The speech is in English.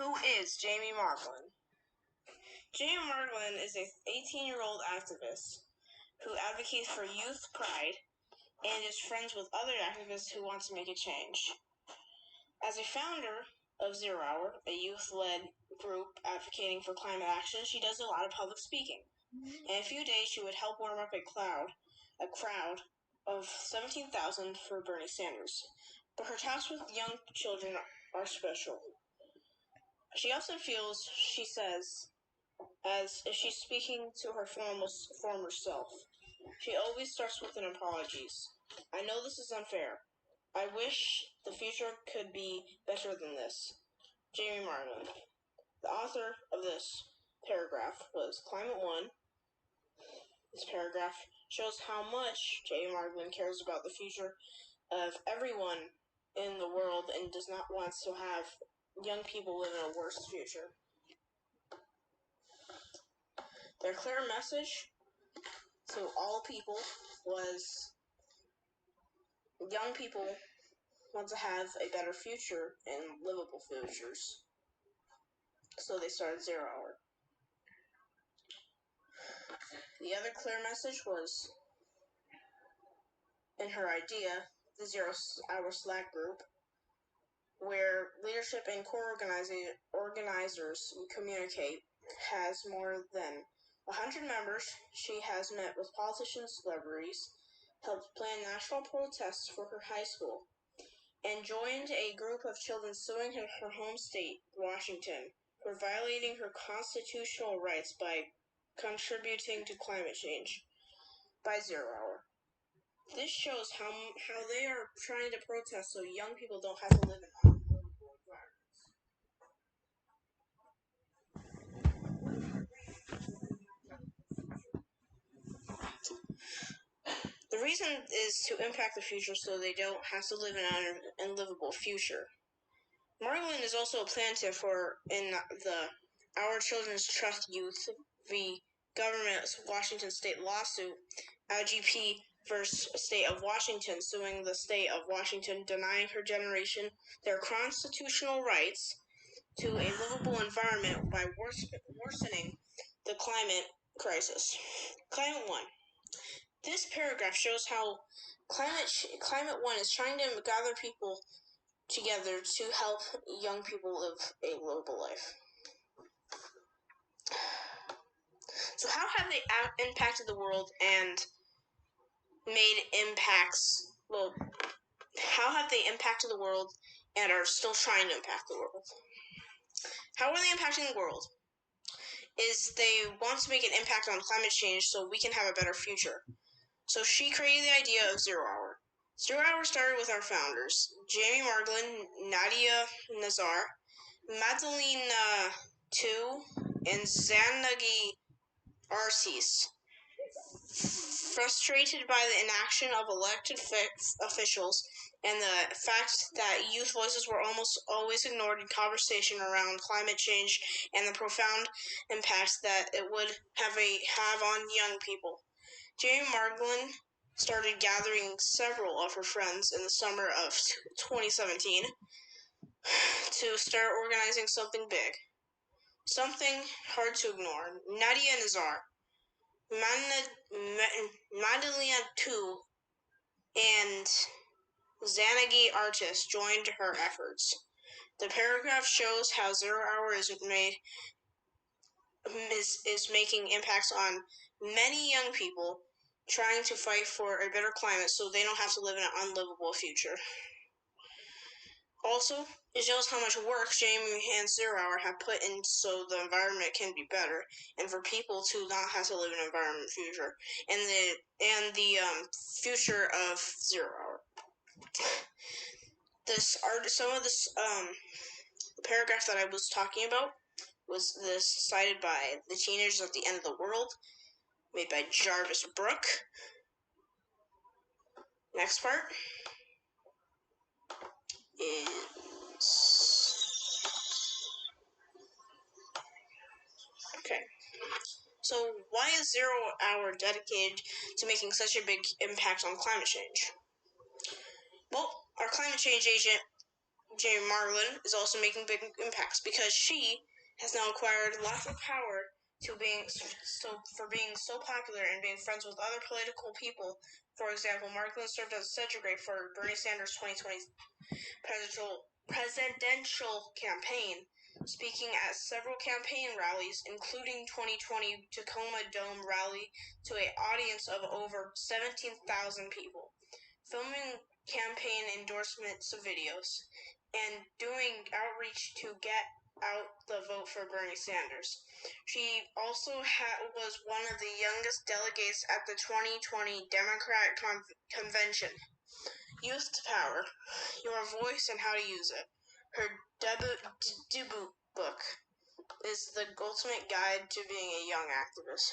Who is Jamie Margolin? Jamie Margolin is an 18-year-old activist who advocates for youth pride and is friends with other activists who want to make a change. As a founder of Zero Hour, a youth-led group advocating for climate action, she does a lot of public speaking. In a few days, she would help warm up a crowd of 17,000 for Bernie Sanders. But her talks with young children are special. She often feels, she says, as if she's speaking to her former self. She always starts with an apologies. I know this is unfair. I wish the future could be better than this. Jamie Margolin. The author of this paragraph was Climate One. This paragraph shows how much Jamie Margolin cares about the future of everyone in the world and does not want to have young people live in a worse future. Their clear message to all people was young people want to have a better future and livable futures. So they started Zero Hour. The other clear message was, in her idea, the Zero Hour Slack group, where leadership and core organizers communicate, has more than 100 members. She has met with politicians, celebrities, helped plan national protests for her high school, and joined a group of children suing her home state, Washington, for violating her constitutional rights by contributing to climate change by Zero Hour. This shows how they are trying to protest so young people don't have to live in unlivable environments. The reason is to impact the future so they don't have to live in an unlivable future. Margolin is also a plaintiff in the Our Children's Trust Youth v. Government's Washington State lawsuit, LGP vs. State of Washington, suing the state of Washington, denying her generation their constitutional rights to a livable environment by worsening the climate crisis. Climate One. This paragraph shows how Climate One is trying to gather people together to help young people live a livable life. So how have they impacted the world and made impacts? Well, how have they impacted the world and are still trying to impact the world? How are they impacting the world? Is they want to make an impact on climate change so we can have a better future. So she created the idea of Zero Hour. Zero Hour started with our founders, Jamie Margolin, Nadia Nazar, Madeleine Tu, and Zanagi Artis. Frustrated by the inaction of elected officials and the fact that youth voices were almost always ignored in conversation around climate change and the profound impacts that it would have on young people, Jamie Margolin started gathering several of her friends in the summer of 2017 to start organizing something big. Something hard to ignore. Nadia Nazar, Madeleine Tu, and Zanagi Artis joined her efforts. The paragraph shows how Zero Hour is making impacts on many young people trying to fight for a better climate so they don't have to live in an unlivable future. Also, it shows how much work Jamie and Zero Hour have put in so the environment can be better, and for people to not have to live in an environment future, and the future of Zero Hour. The paragraph that I was talking about was this cited by The Teenagers at the End of the World, made by Jarvis Brooke. Next part is... Okay. So why is Zero Hour dedicated to making such a big impact on climate change? Well, our climate change agent, Jane Margolin is also making big impacts because she has now acquired lots of power for being so popular and being friends with other political people. For example, Margolin served as a secretary for Bernie Sanders' 2020 presidential campaign, speaking at several campaign rallies, including 2020 Tacoma Dome rally to an audience of over 17,000 people, filming campaign endorsements videos, and doing outreach to get out the vote for Bernie Sanders. She also was one of the youngest delegates at the 2020 Democratic Convention. Youth to Power, Your Voice and How to Use It. Her debut book is The Ultimate Guide to Being a Young Activist.